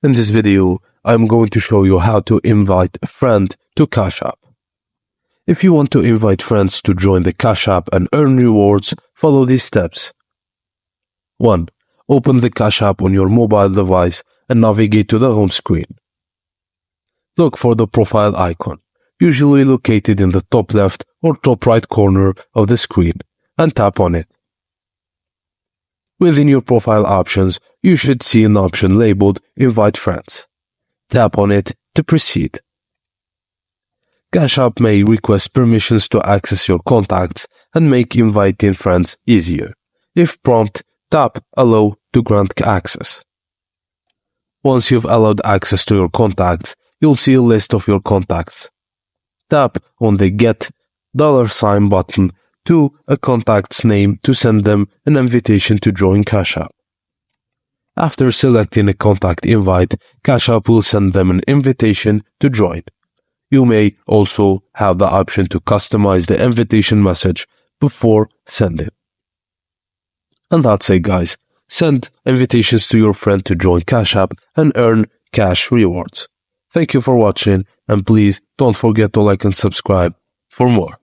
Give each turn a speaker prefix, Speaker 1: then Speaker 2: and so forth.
Speaker 1: In this video, I'm going to show you how to invite a friend to Cash App. If you want to invite friends to join the Cash App and earn rewards, follow these steps. 1. Open the Cash App on your mobile device and navigate to the home screen. Look for the profile icon, usually located in the top left or top right corner of the screen, and tap on it. Within your profile options, you should see an option labeled Invite Friends. Tap on it to proceed. Cash App may request permissions to access your contacts and make inviting friends easier. If prompted, tap Allow to grant access. Once you've allowed access to your contacts, you'll see a list of your contacts. Tap on the Get $sign button to a contact's name to send them an invitation to join Cash App. After selecting a contact invite, Cash App will send them an invitation to join. You may also have the option to customize the invitation message before sending. And that's it, guys. Send invitations to your friend to join Cash App and earn cash rewards. Thank you for watching, and please don't forget to like and subscribe for more.